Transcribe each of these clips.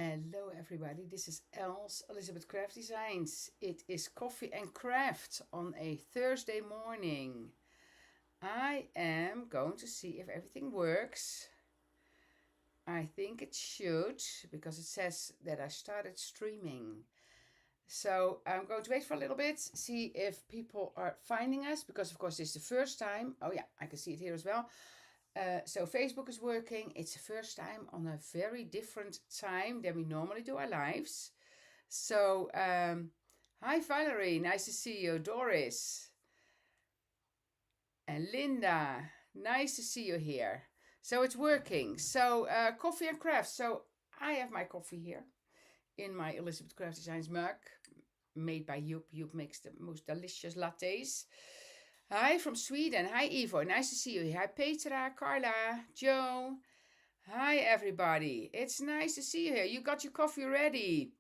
Hello everybody, this is Elizabeth Craft Designs. It is coffee and craft on a Thursday morning. I am going to see if everything works. I think it should, because it says that I started streaming. So I'm going to wait for a little bit, see if people are finding us, because of course this is the first time. Oh yeah, I can see it here as well. So Facebook is working. It's the first time on a very different time than we normally do our lives. So, hi Valerie, nice to see you. Doris and Linda, nice to see you here. So it's working. So coffee and craft. So I have my coffee here in my Elizabeth Craft Designs mug, made by Joop. Joop makes the most delicious lattes. Hi from Sweden. Hi Ivo. Nice to see you. Hi Petra, Carla, Joe. Hi everybody. It's nice to see you here. You got your coffee ready.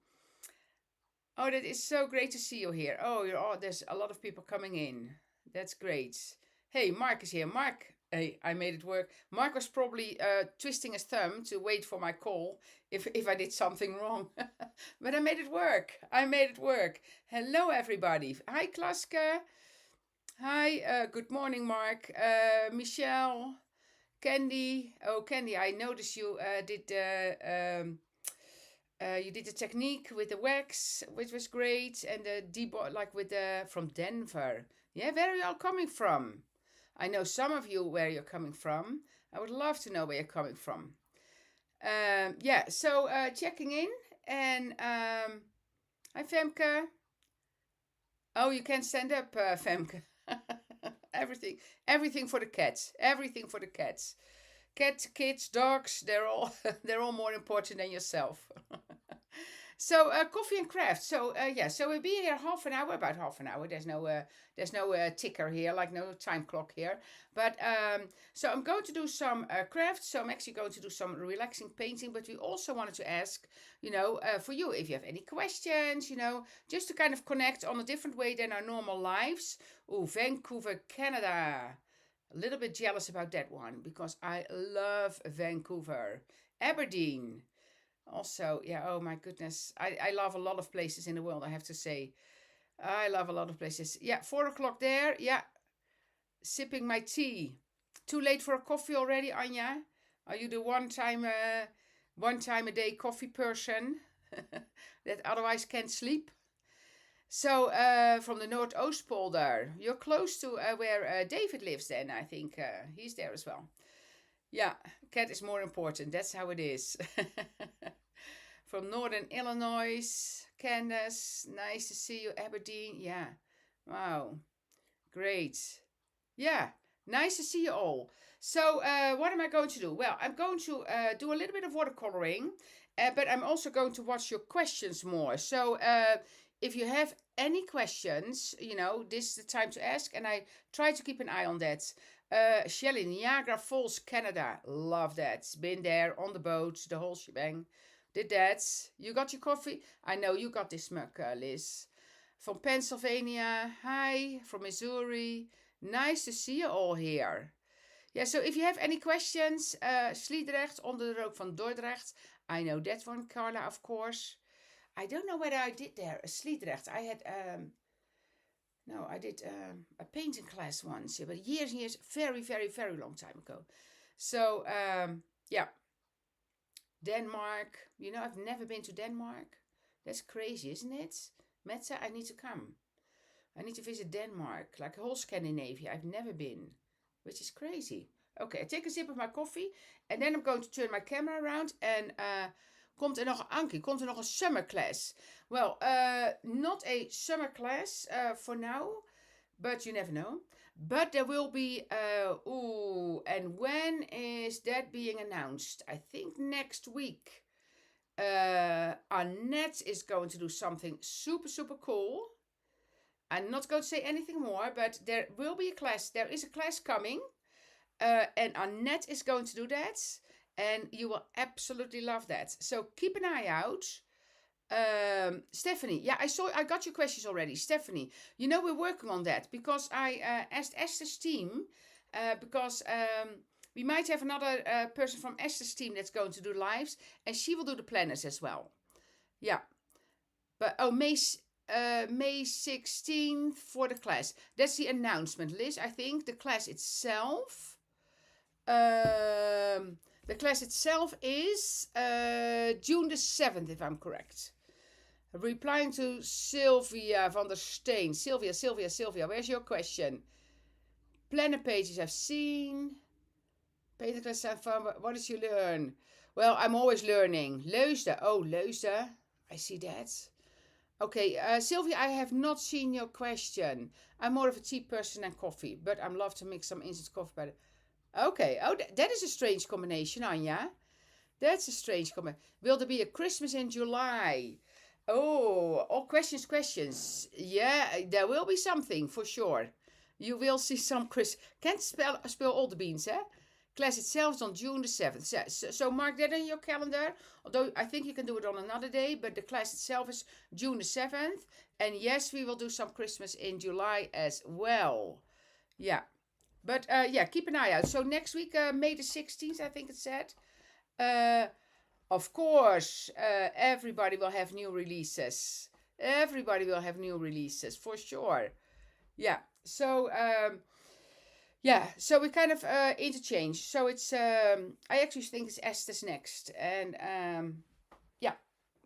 Oh, that is so great to see you here. Oh, there's a lot of people coming in. That's great. Hey, Mark is here. Mark, hey, I made it work. Mark was probably twisting his thumb to wait for my call if I did something wrong. But I made it work. I made it work. Hello everybody. Hi Klaske. Hi, good morning, Mark. Michelle, Candy. Oh, Candy, I noticed you did the technique with the wax, which was great, and the debo like with the from Denver. Yeah, where are you all coming from? I know some of you where you're coming from. I would love to know where you're coming from. Yeah, so checking in and hi Femke. Oh, you can stand up, Femke. everything, everything for the cats. Everything for the cats. Cats, kids, dogs. They're all they're all more important than yourself. So coffee and craft. So yeah. So we'll be here half an hour, about half an hour. There's no ticker here, like no time clock here. But so I'm going to do some crafts. So I'm actually going to do some relaxing painting. But we also wanted to ask, for you, if you have any questions, just to kind of connect on a different way than our normal lives. Oh, Vancouver, Canada. A little bit jealous about that one because I love Vancouver. Aberdeen. Also, yeah, oh my goodness. I love a lot of places in the world, I have to say. I love a lot of places. Yeah, 4 o'clock there. Yeah, sipping my tea. Too late for a coffee already, Anja? Are you the one time a day coffee person that otherwise can't sleep? So from the Noordoostpolder, you're close to where David lives then, I think. He's there as well. Yeah, cat is more important. That's how it is. From Northern Illinois, Candace, nice to see you. Aberdeen, yeah. Wow, great. Yeah, nice to see you all. So, what am I going to do? Well, I'm going to do a little bit of watercoloring, but I'm also going to watch your questions more. So, if you have any questions, this is the time to ask, and I try to keep an eye on that. Shelley, Niagara Falls, Canada. Love that. Been there on the boat, the whole shebang. Did that. You got your coffee? I know you got this mug, Liz. From Pennsylvania. Hi. From Missouri. Nice to see you all here. Yeah, so if you have any questions, Sliedrecht, onder de rook van Dordrecht. I know that one, Carla, of course. I don't know whether I did there, Sliedrecht. I had, no, I did a painting class once, yeah, but years, very, very, very long time ago. So, yeah. Denmark. I've never been to Denmark. That's crazy, isn't it? Mette, I need to come. I need to visit Denmark, like whole Scandinavia. I've never been, which is crazy. Okay, I take a sip of my coffee and then I'm going to turn my camera around and komt er nog Ankie, komt er nog een summer class? Well, not a summer class for now, but you never know. But there will be, and when is that being announced? I think next week. Annette is going to do something super, super cool. I'm not going to say anything more, but there will be a class. There is a class coming, and Annette is going to do that, and you will absolutely love that. So keep an eye out. Stephanie, yeah, I got your questions already. Stephanie, we're working on that because I asked Esther's team because We might have another person from Esther's team that's going to do lives, and she will do the planners as well. Yeah. But May 16th for the class. That's the announcement, Liz. I think the class itself. The class itself is June the 7th, if I'm correct. Replying to Sylvia van der Steen. Sylvia, where's your question? Planner pages I've seen. Peter class fun. What did you learn? Well, I'm always learning. Leusden. Oh, Leusden. I see that. Okay, Sylvia, I have not seen your question. I'm more of a tea person than coffee, but I love to mix some instant coffee better. Okay, oh, that is a strange combination, Anja. That's a strange combination. Will there be a Christmas in July? Oh, all questions. Yeah, there will be something for sure. You will see some Can't spell all the beans, eh? Class itself is on June the 7th. So mark that in your calendar. Although I think you can do it on another day. But the class itself is June the 7th. And yes, we will do some Christmas in July as well. Yeah. But yeah, keep an eye out. So next week, May the 16th, I think it said. Of course, everybody will have new releases. Everybody will have new releases, for sure. Yeah. So... yeah, so we kind of interchange. So it's, I actually think it's Esther's next. And yeah,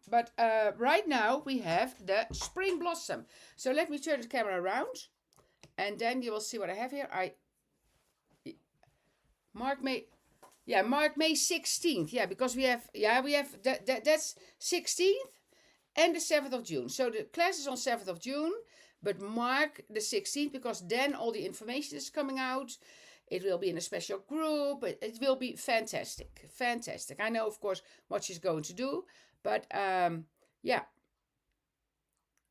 but right now we have the Spring Blossom. So let me turn the camera around. And then you will see what I have here. Mark May 16th. Yeah, because we have that's 16th and the 7th of June. So the class is on 7th of June. But mark the 16th because then all the information is coming out. It will be in a special group. It will be fantastic. Fantastic. I know, of course, what she's going to do. But, yeah.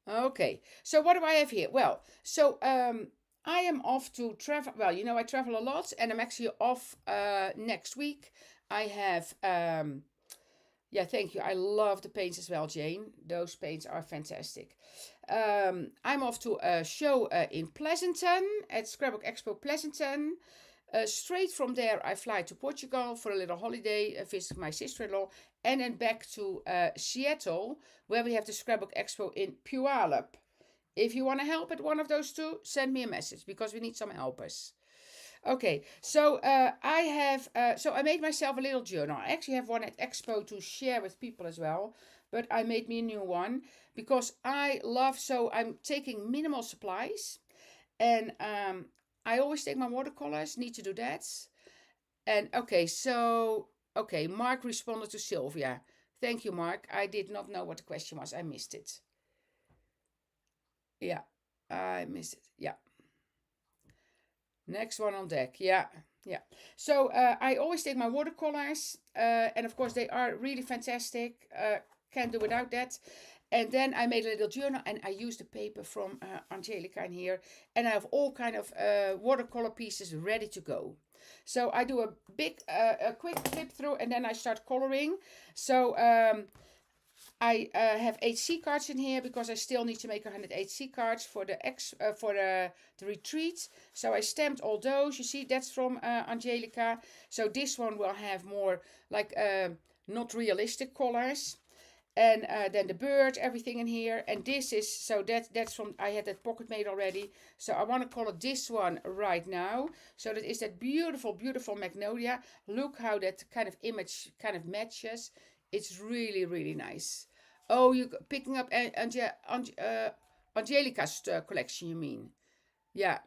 Okay. So what do I have here? Well, so I am off to travel. Well, you know, I travel a lot. And I'm actually off next week. I have... yeah, thank you. I love the paints as well, Jane. Those paints are fantastic. I'm off to a show in Pleasanton, at Scrapbook Expo Pleasanton. Straight from there, I fly to Portugal for a little holiday, visit my sister-in-law, and then back to Seattle, where we have the Scrapbook Expo in Puyallup. If you want to help at one of those two, send me a message, because we need some helpers. Okay, so I made myself a little journal. I actually have one at Expo to share with people as well, but I made me a new one because I'm taking minimal supplies, and I always take my watercolors, need to do that. And okay, Mark responded to Sylvia. Thank you, Mark. I did not know what the question was. I missed it. Yeah, I missed it. Yeah. Next one on deck. Yeah. So I always take my watercolors, and of course they are really fantastic. Can't do without that. And then I made a little journal, and I used the paper from Angelica in here, and I have all kind of watercolor pieces ready to go. So I do a quick flip through, and then I start coloring. So I have HC cards in here because I still need to make 100 HC cards for the retreat. So I stamped all those. You see, that's from Angelica. So this one will have more like not realistic colors. And then the bird, everything in here. And this is, so that's from, I had that pocket made already. So I want to color this one right now. So that is that beautiful, beautiful magnolia. Look how that kind of image kind of matches. It's really, really nice. Oh, you're picking up Angelica's collection, you mean? Yeah.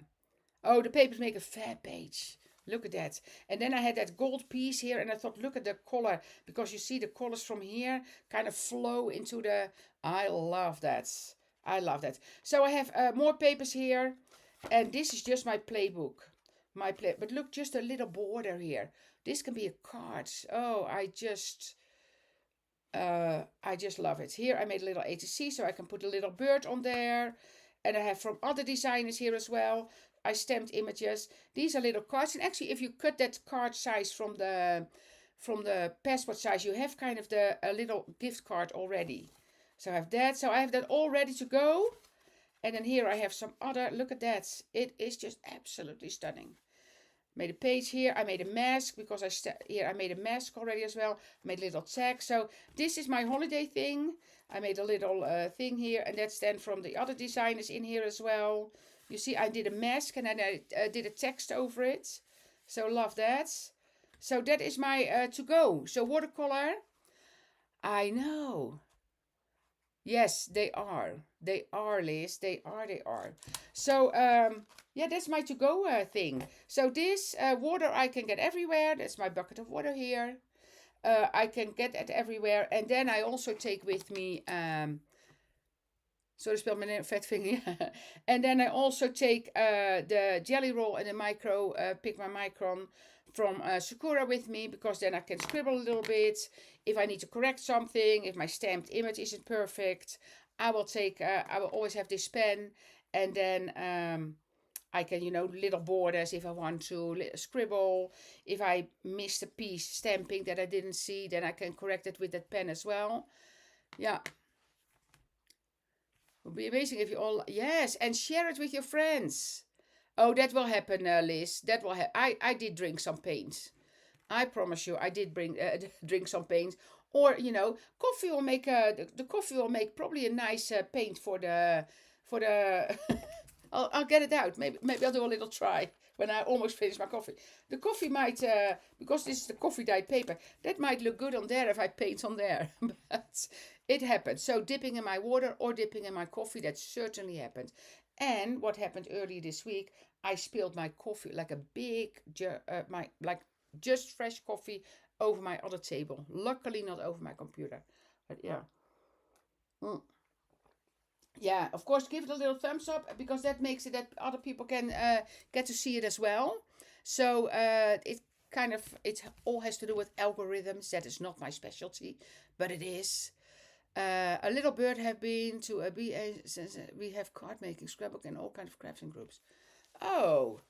Oh, the papers make a fair page. Look at that. And then I had that gold piece here, and I thought, look at the color, because you see the colors from here kind of flow into the... I love that. I love that. So I have more papers here, and this is just my playbook. But look, just a little border here. This can be a card. Oh, I just love it. Here I made a little ATC, so I can put a little bird on there. And I have from other designers here as well. I stamped images. These are little cards. And actually, if you cut that card size from the passport size, you have kind of a little gift card already. So I have that. So I have that all ready to go. And then here I have some other. Look at that. It is just absolutely stunning. Made a page here. I made a mask because I made a mask already as well. Made a little tag. So this is my holiday thing. I made a little thing here, and that's then from the other designers in here as well. You see, I did a mask and then I did a text over it. So love that. So that is my to go. So watercolor. I know. Yes, they are. They are, Liz. They are. They are. So, yeah, that's my to-go thing. So this water I can get everywhere. That's my bucket of water here. I can get it everywhere. And then I also take with me, sorry, spell my fat finger. And then I also take the jelly roll and the micro, pick my micron from Sakura with me, because then I can scribble a little bit. If I need to correct something, if my stamped image isn't perfect, I will always have this pen, and then I can, little borders if I want to scribble. If I missed a piece stamping that I didn't see, then I can correct it with that pen as well. Yeah. It would be amazing if you all, yes, and share it with your friends. Oh, that will happen, Liz. That will happen. I did drink some paint. I promise you, I did drink some paint. Or coffee will make the coffee will make probably a nice paint for the. I'll get it out. Maybe I'll do a little try when I almost finish my coffee. The coffee might, because this is the coffee dyed paper, that might look good on there if I paint on there. But it happened. So dipping in my water or dipping in my coffee, that certainly happened. And what happened earlier this week, I spilled my coffee, like a big, just fresh coffee, over my other table. Luckily not over my computer. But yeah. Mm. Yeah, of course, give it a little thumbs up, because that makes it that other people can get to see it as well. So it all has to do with algorithms. That is not my specialty, but it is. A little bird have been to a BA. We have card making, scrapbook, and all kinds of crafting groups. Oh,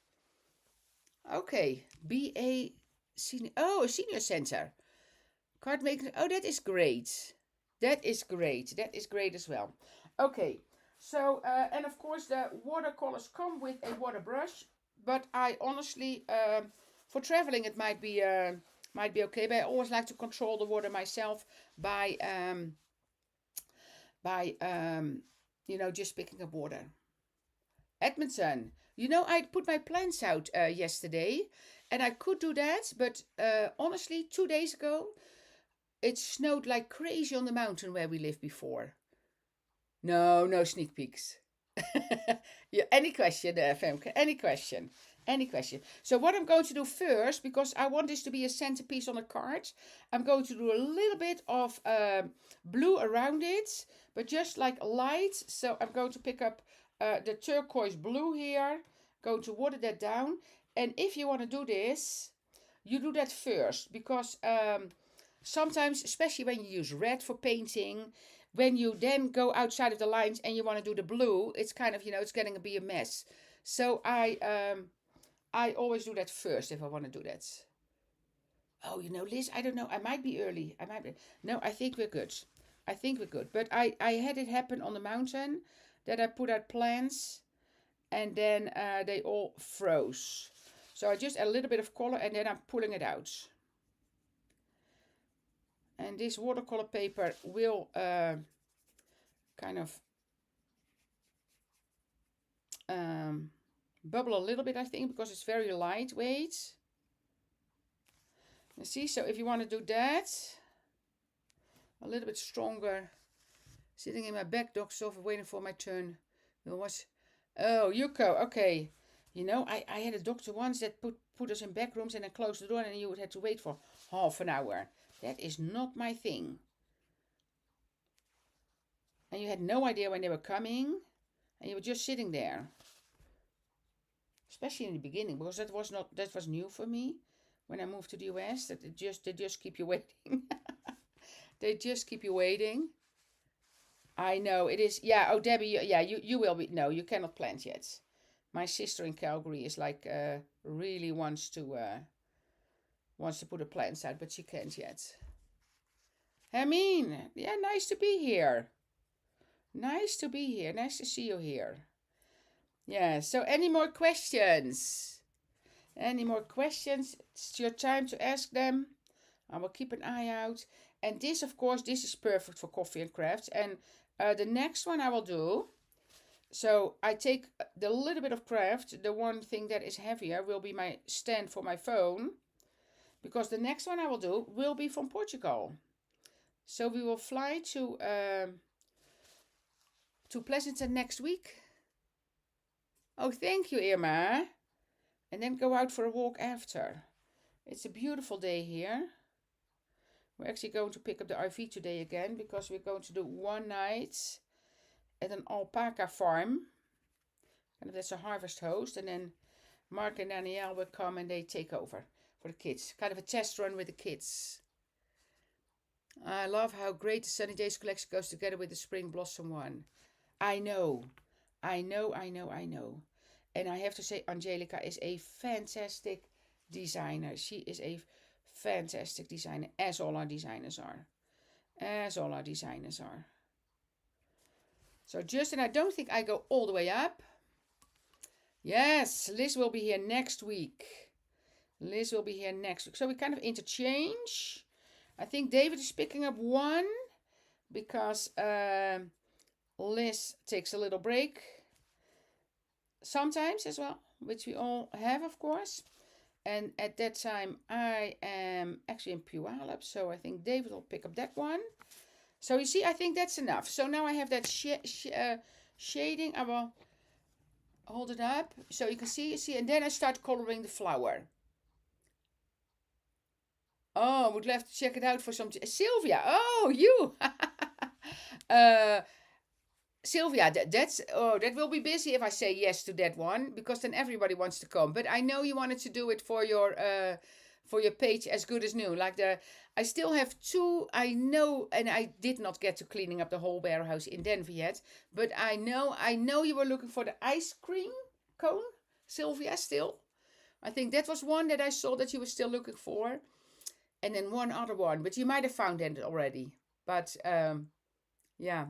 okay. BA senior. Oh, a senior center. Card making. Oh, that is great. That is great. That is great as well. Okay. So, and of course the watercolors come with a water brush, but I honestly, for traveling it might be okay. But I always like to control the water myself by just picking up water. Edmondson, I put my plants out yesterday, and I could do that, but honestly, 2 days ago, it snowed like crazy on the mountain where we lived before. No sneak peeks. Yeah, any question, Femke? Any question? Any question? So what I'm going to do first, because I want this to be a centerpiece on a card, I'm going to do a little bit of blue around it, but just like light. So I'm going to pick up the turquoise blue here, going to water that down. And if you want to do this, you do that first, because sometimes, especially when you use red for painting, when you then go outside of the lines and you want to do the blue, it's kind of, it's getting to be a mess. So I always do that first if I want to do that. Oh, Liz, I don't know. I might be early. No, I think we're good. I think we're good. But I had it happen on the mountain that I put out plants, and then they all froze. So I just add a little bit of color, and then I'm pulling it out. And this watercolor paper will kind of bubble a little bit, I think, because it's very lightweight. You see, so if you want to do that, a little bit stronger. Sitting in my back dog sofa waiting for my turn. We'll watch. Oh, Yuko, okay. I had a doctor once that put us in back rooms and then closed the door, and you would have to wait for half an hour. That is not my thing. And you had no idea when they were coming, and you were just sitting there. Especially in the beginning, because that was new for me when I moved to the US. That they just keep you waiting. They just keep you waiting. I know it is. Yeah. Oh, Debbie. Yeah. You will be. No, you cannot plant yet. My sister in Calgary is like really wants to put a plant out, but she can't yet. Hermine, yeah, nice to be here. Nice to be here. Nice to see you here. Yeah. So, any more questions? Any more questions? It's your time to ask them. I will keep an eye out. And this, of course, this is perfect for coffee and crafts. And the next one I will do. So I take the little bit of craft. The one thing that is heavier will be my stand for my phone. Because the next one I will do will be from Portugal. So we will fly to Pleasanton next week. Oh, thank you, Irma. And then go out for a walk after. It's a beautiful day here. We're actually going to pick up the RV today again because we're going to do one night at an alpaca farm. And that's a harvest host. And then Mark and Danielle will come and they take over for the kids. Kind of a test run with the kids. I love how great the Sunny Days collection goes together with the Spring Blossom one. I know. And I have to say, Angelica is a fantastic designer. She is a fantastic designer, as all our designers are. So Justin, I don't think I go all the way up. Yes, Liz will be here next week. So we kind of interchange. I think David is picking up one because Liz takes a little break sometimes as well, which we all have, of course. And at that time, I am actually in Puyallup, so I think David will pick up that one. So you see, I think that's enough. So now I have that shading. I will hold it up so you can see, and then I start coloring the flower. Oh, would love to check it out for some... Sylvia, oh, you! Sylvia, that will be busy if I say yes to that one, because then everybody wants to come. But I know you wanted to do it for your page As Good as New. I still have two. I know, and I did not get to cleaning up the whole warehouse in Denver yet. But I know you were looking for the ice cream cone, Sylvia. Still, I think that was one that I saw that you were still looking for, and then one other one. But you might have found it already. But yeah.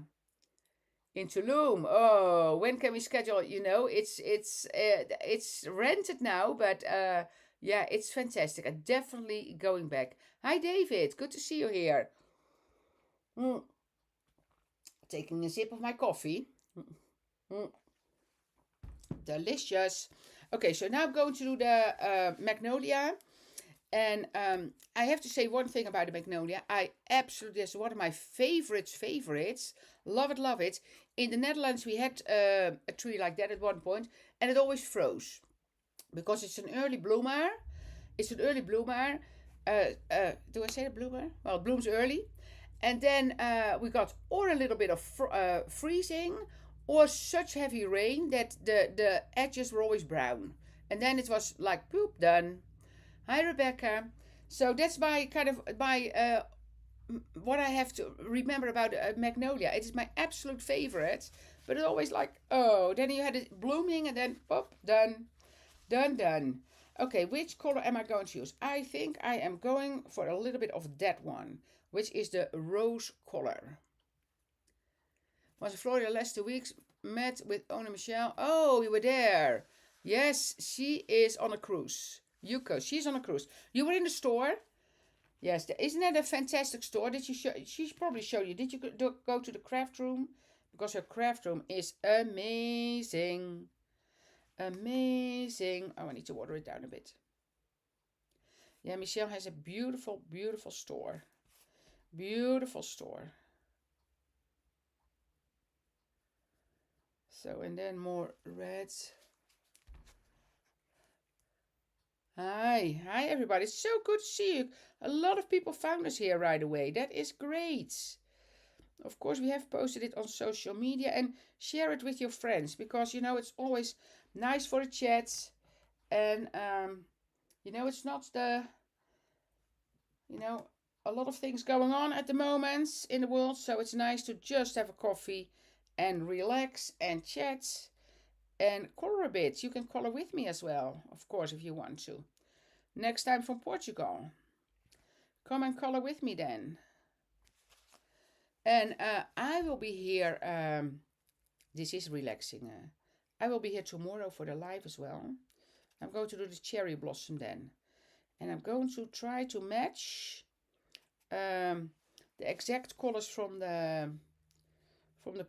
In Tulum. Oh, when can we schedule? It's rented now, but yeah, it's fantastic. I'm definitely going back. Hi, David. Good to see you here. Taking a sip of my coffee. Delicious. Okay, so now I'm going to do the magnolia. And I have to say one thing about the magnolia. It's one of my favorites. Love it. In the Netherlands, we had a tree like that at one point, and it always froze because it's an early bloomer. Do I say the bloomer? Well, it blooms early. And then we got or a little bit of freezing or such heavy rain that the edges were always brown. And then it was like, poop, done. Hi, Rebecca. So that's what I have to remember about magnolia. It is my absolute favorite, but it's always like, oh, then you had it blooming and then, pop, done. Okay, which color am I going to use? I think I am going for a little bit of that one, which is the rose color. Was in Florida last 2 weeks, met with Ona Michelle. Oh, you were there. Yes, she is on a cruise. Yuko, she's on a cruise. You were in the store? Yes, isn't that a fantastic store? She probably showed you. Did you go to the craft room? Because her craft room is amazing. Oh, I need to water it down a bit. Yeah, Michelle has a beautiful store. So, and then more reds. Hi everybody. It's so good to see you. A lot of people found us here right away. That is great. Of course, we have posted it on social media, and share it with your friends, because it's always nice for a chat, and it's not a lot of things going on at the moment in the world, so it's nice to just have a coffee and relax and chat and color a bit. You can color with me as well, of course, if you want to. Next time from Portugal. Come and color with me then. And I will be here. This is relaxing. I will be here tomorrow for the live as well. I'm going to do the cherry blossom then. And I'm going to try to match the exact colors from the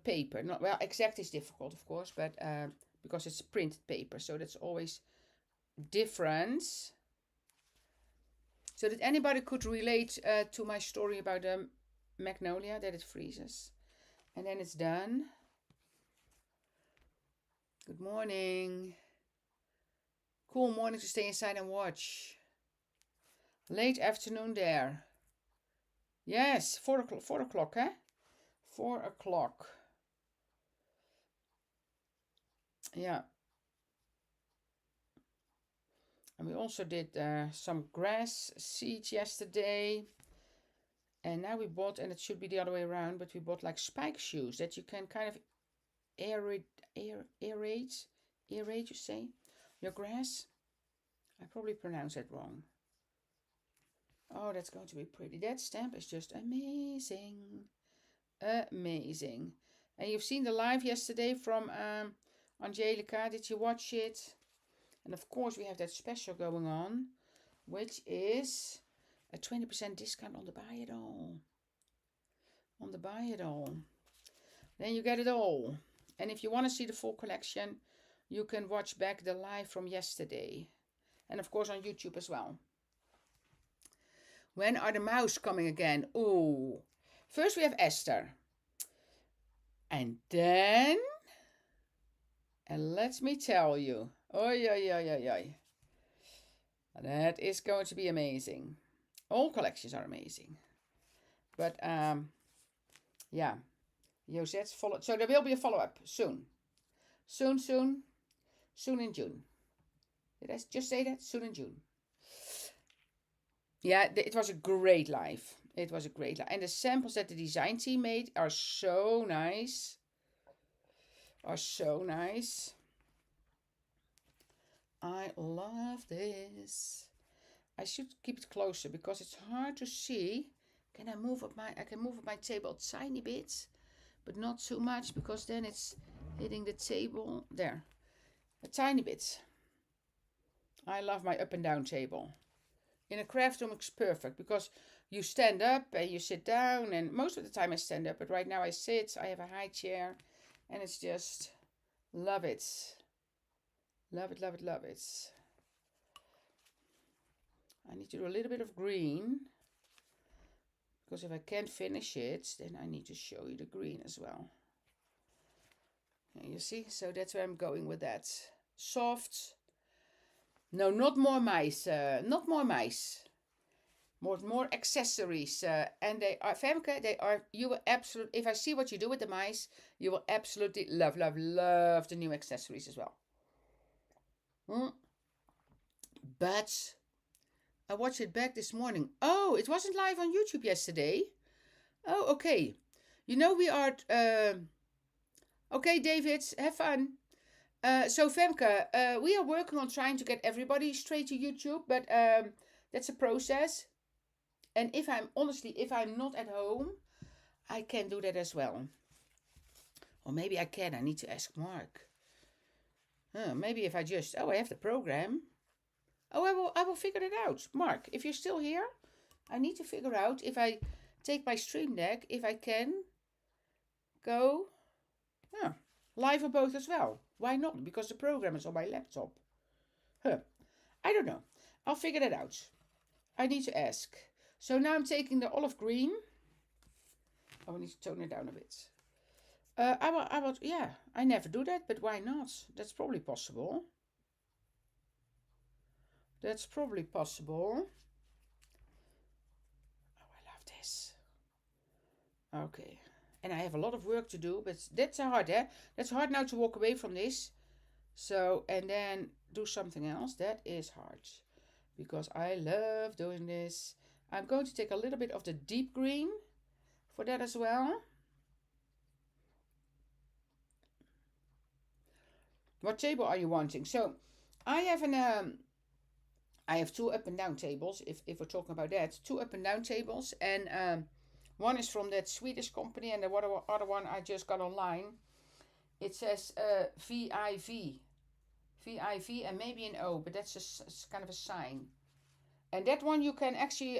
paper. Not well, exact is difficult, of course, but because it's printed paper, so that's always different. So that anybody could relate to my story about the magnolia, that it freezes. And then it's done. Good morning. Cool morning to stay inside and watch. Late afternoon there. Yes, 4 o'clock, 4 o'clock, eh? 4 o'clock. Yeah. And we also did some grass seeds yesterday. And now we bought, and it should be the other way around, but we bought like spike shoes that you can kind of aerate, you say, your grass. I probably pronounced that wrong. Oh, that's going to be pretty. That stamp is just amazing. Amazing. And you've seen the live yesterday from Angelica. Did you watch it? And of course, we have that special going on, which is a 20% discount on the buy it all. On the buy it all. Then you get it all. And if you want to see the full collection, you can watch back the live from yesterday. And of course on YouTube as well. When are the mouse coming again? Ooh. First we have Esther. And then, and let me tell you, oi, oi, oi, oi, oi. That is going to be amazing. All collections are amazing. But, yeah. Josette's follow. So there will be a follow-up soon. Soon in June. Did I just say that? Soon in June. Yeah, it was a great live. It was a great live. And the samples that the design team made are so nice. Are so nice. I love this. I should keep it closer because it's hard to see. Can I move up I can move up my table a tiny bit, but not too much because then it's hitting the table. There. A tiny bit. I love my up and down table. In a craft room it's perfect because you stand up and you sit down, and most of the time I stand up, but right now I sit. I have a high chair and it's just love it. Love it, love it, love it. I need to do a little bit of green because if I can't finish it, then I need to show you the green as well. And you see, so that's where I'm going with that. Soft. No, not more mice. Not more mice. More accessories. And they are, Femke, they are, you will absolutely, if I see what you do with the mice, you will absolutely love, love, love the new accessories as well. But I watched it back this morning. Oh, it wasn't live on YouTube yesterday. Oh, okay. You know we are... okay, David, have fun. So Femke, we are working on trying to get everybody straight to YouTube, but that's a process. And if I'm not at home, I can do that as well. Or maybe I can. I need to ask Mark. Maybe if I just... Oh, I have the program. Oh, I will figure it out. Mark, if you're still here, I need to figure out if I take my stream deck, if I can go live on both as well. Why not? Because the program is on my laptop. I don't know. I'll figure that out. I need to ask. So now I'm taking the olive green. Oh, I need to tone it down a bit. I will, yeah, I never do that, but why not? That's probably possible. That's probably possible. Oh, I love this. Okay. And I have a lot of work to do, but that's hard, eh? That's hard now to walk away from this. So, and then do something else. That is hard. Because I love doing this. I'm going to take a little bit of the deep green for that as well. What table are you wanting? So, I have I have two up and down tables, if we're talking about that. Two up and down tables. And one is from that Swedish company, and the other one I just got online. It says VIV. VIV and maybe an O, but that's a kind of a sign. And that one you can actually,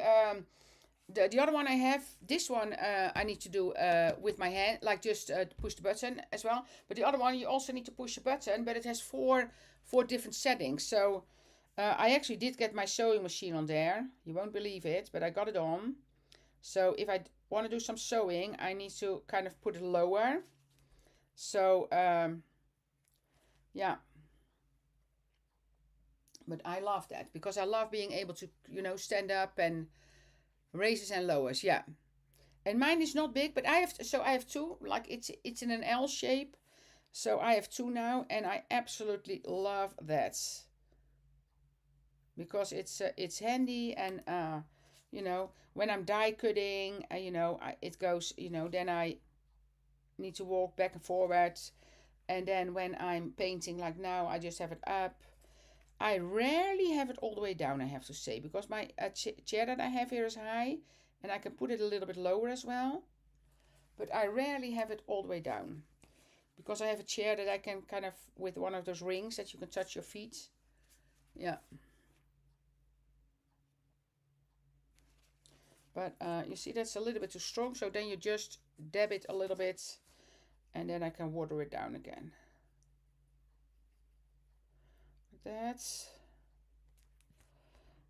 the other one I have, this one I need to do with my hand, like just push the button as well. But the other one you also need to push a button, but it has four different settings. So I actually did get my sewing machine on there. You won't believe it, but I got it on. So if I want to do some sewing, I need to kind of put it lower. So yeah. But I love that because I love being able to, stand up and raises and lowers. Yeah. And mine is not big, but I have two. Like it's in an L shape. So I have two now, and I absolutely love that because it's handy and when I'm die cutting, it goes, then I need to walk back and forward, and then when I'm painting like now, I just have it up. I rarely have it all the way down, I have to say, because my chair that I have here is high, and I can put it a little bit lower as well. But I rarely have it all the way down, because I have a chair that I can kind of, with one of those rings that you can touch your feet. Yeah. But you see, that's a little bit too strong, so then you just dab it a little bit, and then I can water it down again. That.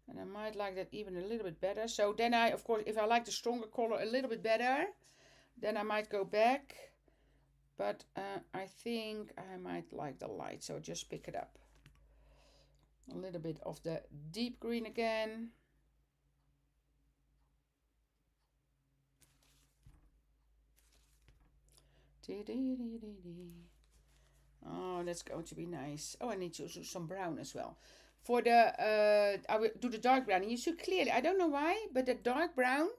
And I might like that even a little bit better. So then I, of course, if I like the stronger color a little bit better, then I might go back. But I think I might like the light, so just pick it up. A little bit of the deep green again. Oh, that's going to be nice. Oh, I need to do some brown as well. For the, I will do the dark brown. And you see clearly, I don't know why, but the dark brown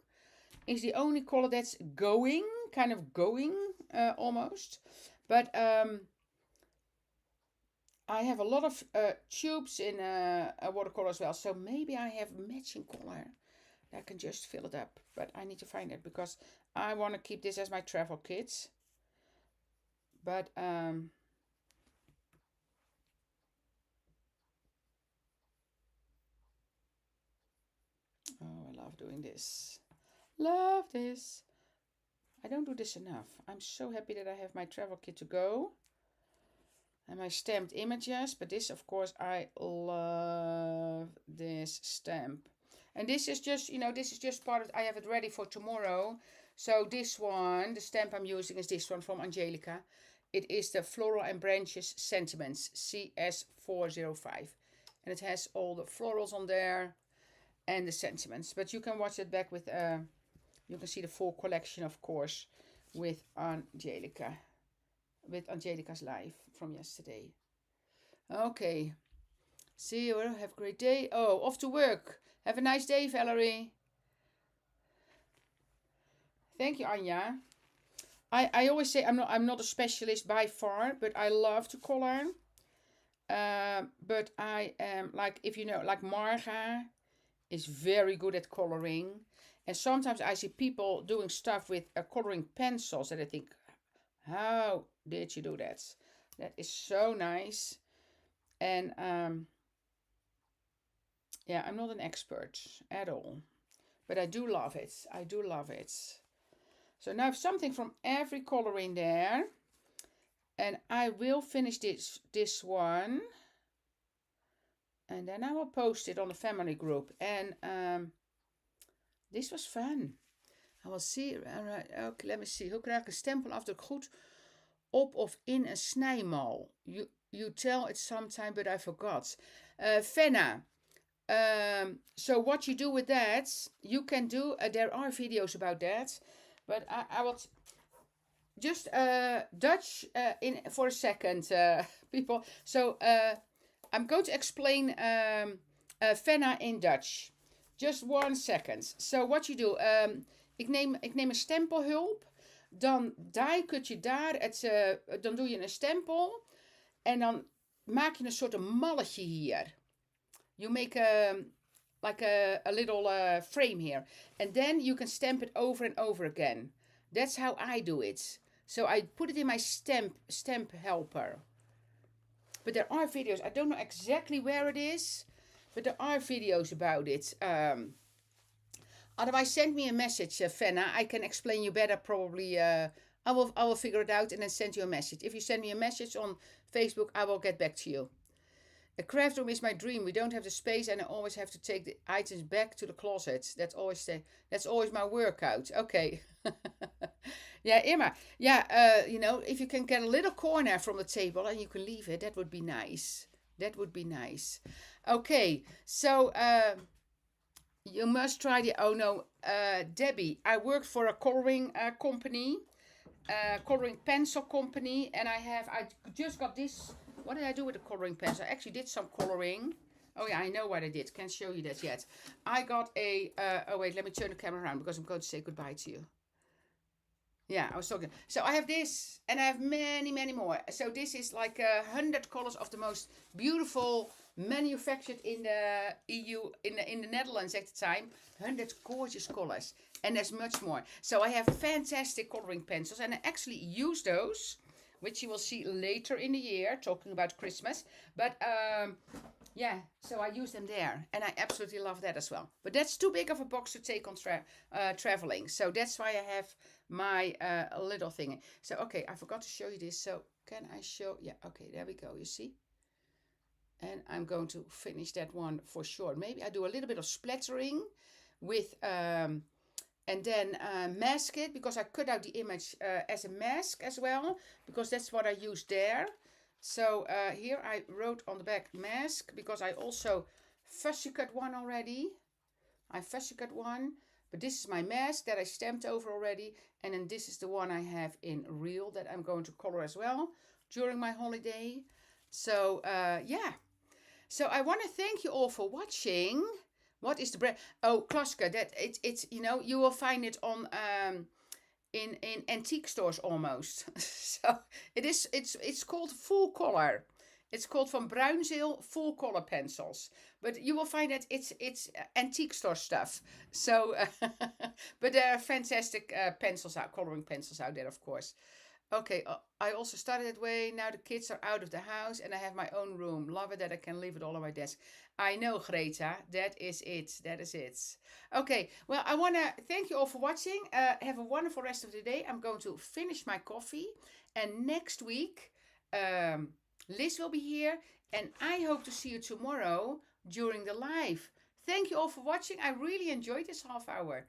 is the only color that's going, kind of going almost. But I have a lot of tubes in a watercolor as well. So maybe I have matching color. I can just fill it up. But I need to find it because I want to keep this as my travel kit. But oh, I love doing this. Love this. I don't do this enough. I'm so happy that I have my travel kit to go. And my stamped images. But this, of course, I love this stamp. And this is just, this is just part of, I have it ready for tomorrow. So this one, the stamp I'm using is this one from Angelica. It is the Floral and Branches Sentiments CS405. And it has all the florals on there and the sentiments. But you can watch it back with, you can see the full collection, of course, with Angelica. With Angelica's live from yesterday. Okay. See you. Have a great day. Oh, off to work. Have a nice day, Valerie. Thank you, Anja. I always say I'm not a specialist by far, but I love to color. But I am like, if you know, like Marga is very good at coloring. And sometimes I see people doing stuff with coloring pencils and I think, how did you do that? That is so nice. And yeah, I'm not an expert at all, but I do love it. I do love it. So now I have something from every color in there. And I will finish this one. And then I will post it on the family group. And this was fun. I will see. Alright, okay, let me see. Hoe krijg ik een stempelafdruk goed op of in een snijmal? You tell it sometime, but I forgot. Fenna. So what you do with that, you can do, there are videos about that, but I will just Dutch in for a second, people. So I'm going to explain Fenna in Dutch. Just 1 second. So what you do, ik neem een stempelhulp, dan die-cut je daar, dan doe je een stempel en dan maak je een soort malletje hier. You make like a little frame here. And then you can stamp it over and over again. That's how I do it. So I put it in my stamp helper. But there are videos. I don't know exactly where it is, but there are videos about it. Otherwise, send me a message, Fenna. I can explain you better probably. I will figure it out and then send you a message. If you send me a message on Facebook, I will get back to you. A craft room is my dream. We don't have the space, and I always have to take the items back to the closet. That's always my workout. Okay. Yeah, Irma. Yeah, if you can get a little corner from the table and you can leave it, that would be nice. That would be nice. Okay, so you must try the. Oh no, Debbie. I worked for a coloring company, coloring pencil company, and I just got this. What did I do with the coloring pencil? I actually did some coloring. Oh yeah, I know what I did. Can't show you that yet. I got a. Oh wait, let me turn the camera around because I'm going to say goodbye to you. Yeah, I was talking. So I have this, and I have many, many more. So this is like 100 colors of the most beautiful, manufactured in the EU, in the Netherlands at the time. 100 gorgeous colors, and there's much more. So I have fantastic coloring pencils, and I actually use those, which you will see later in the year, talking about Christmas. But yeah, so I use them there, and I absolutely love that as well. But that's too big of a box to take on traveling, so that's why I have my little thing. So okay, I forgot to show you this. So can I show? Yeah, okay, there we go. You see, and I'm going to finish that one for sure. Maybe I do a little bit of splattering with and then mask it, because I cut out the image as a mask as well, because that's what I used there. So here I wrote on the back mask, because I also fussy cut one already. I fussy cut one, but this is my mask that I stamped over already. And then this is the one I have in real that I'm going to color as well during my holiday. So yeah. So I want to thank you all for watching. What is the brand? Oh, Kloska. That it's you will find it on in antique stores almost. So it's called full color. It's called Van Bruinzeel full color pencils. But you will find that it's antique store stuff. So but there are fantastic pencils out, coloring pencils out there, of course. Okay, I also started that way. Now the kids are out of the house and I have my own room. Love it that I can leave it all on my desk. I know, Greta. That is it. That is it. Okay, well, I want to thank you all for watching. Have a wonderful rest of the day. I'm going to finish my coffee. And next week, Liz will be here. And I hope to see you tomorrow during the live. Thank you all for watching. I really enjoyed this half hour.